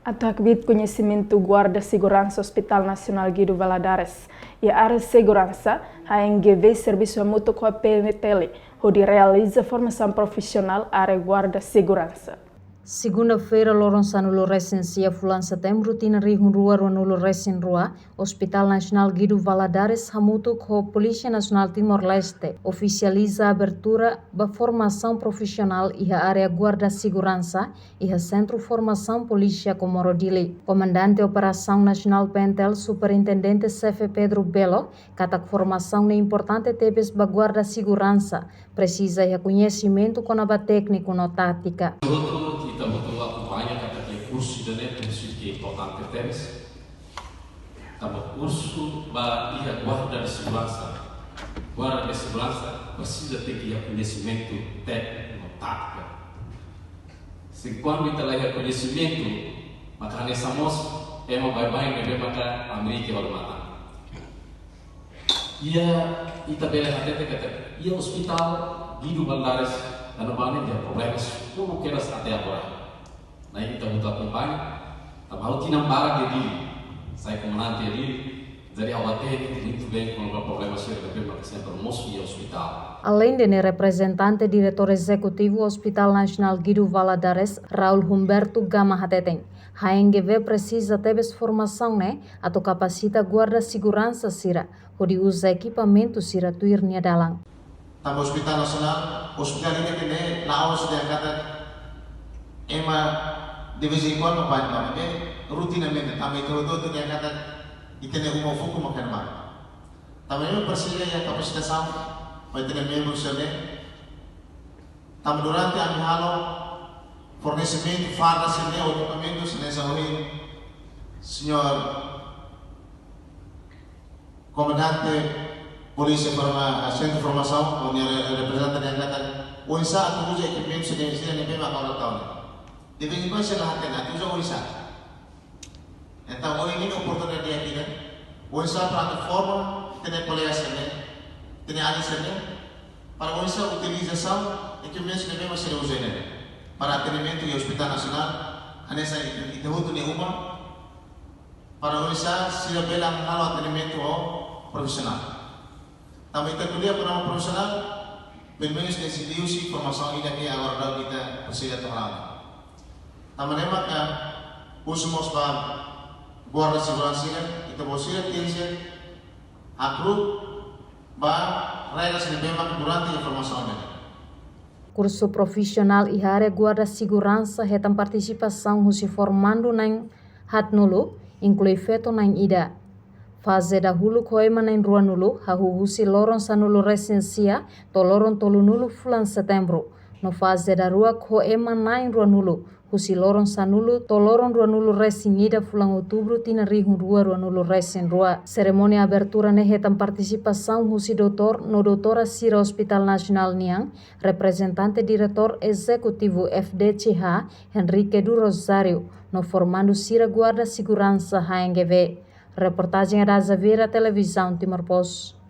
Atacbit conhecimento guarda segurança Hospital Nacional Guido Valadares e a área de segurança, a NGV Serviço Mútuo com a PNPL, onde realiza formação profissional área guarda segurança. Segunda-feira, Loronçanulo Recensia Fulan Setembro, Tina Rihun Rua Ruanulo Recen Rua, Hospital Nacional Guido Valadares, Hamuto com Polícia Nacional Timor-Leste, oficializa a abertura da formação profissional e a área guarda segurança e a Centro Formação Polícia Comorodili. Comandante Operação Nacional Pentel, Superintendente CF Pedro Belo, catak formação é importante tebes ba guarda segurança, precisa reconhecimento com a técnico no tática. Kita betul acompanha kata curso de princípio que é importante teres. Tamo curso para ir guarda de segurança. Guarda de segurança precisa ter conhecimento técnico, tática. Se quando kita lahir conhecimento, maka nessa moça é uma baik-baik que maka Amerika baru mata. Ia kita bela hati kata, ia hospital Guido Valadares dan banyak dia problemas como queiras até agora. Naik kita butuh acompanha, tapi harus tinam barang jadi saya comandante ali, jadi awak muito bem com o problema sério que temos sempre no hospital. Além de representante diretor executivo Hospital Nacional Guido Valadares, Raul Humberto Gama Hateteng, a NGV precisa ter formação, atau capacita guarda segurança sira, onde usa equipamento sira tuirnya dalang. Tamo Hospital Nacional, hospital ini kene laos dia kata ema divisi kuat membantu, rutinamente kami kalau tu dia kata itene umum fokus makan mak. Tamo ini persija ya kapasitas sam, itene membro sene. Tamo durante kami halo fornecimento farda sene equipamento sene sahui, senhor comandante Polisi Centro Formação, onde representante yang kata, Unsa atau uja equipment sudah yang memang orang tahu. Dibanding kau selahat kan, atau uja Unsa. Entah ini oportunidade dia kita. Unsa plataforma, tene colegas sene, tene ali sene, para Unsa utilização equipment sudah memang sudah uja ini. Para atendimento di Hospital Nacional, anessa itu ni uma. Para Unsa sudah belang halo atendimento profissional. Também kita kuliah penama profesional, pemilih institusi formação ini que agora kita persija terlalu. Também maka usumos para guarda segurança kita posisi tiense akru ba regras que memang durante a formação ini. Curso profissional e área guarda segurança retam participação se formando nang hatnulo, inclui feto nang ida. Fase dahulu koema nain ruanulu, hahuhusi Loronçanulo Recensia, to loron tolunulu Fulan Setembro. No fase da rua koema nain ruanulu, husi Loronçanulo, to loron ruanulu Recinida Fulan Outubro, tina rihun rua ruanulu Recen Rua. Ceremonia abertura nehetam participação husi doutor no doutora Sira Hospital Nacional Niang, representante diretor executivo FDCH, Henrique do Rosário, no formando Sira Guarda Segurança HNGV. Reportagem Araza Vira, Televisão Timor-Post.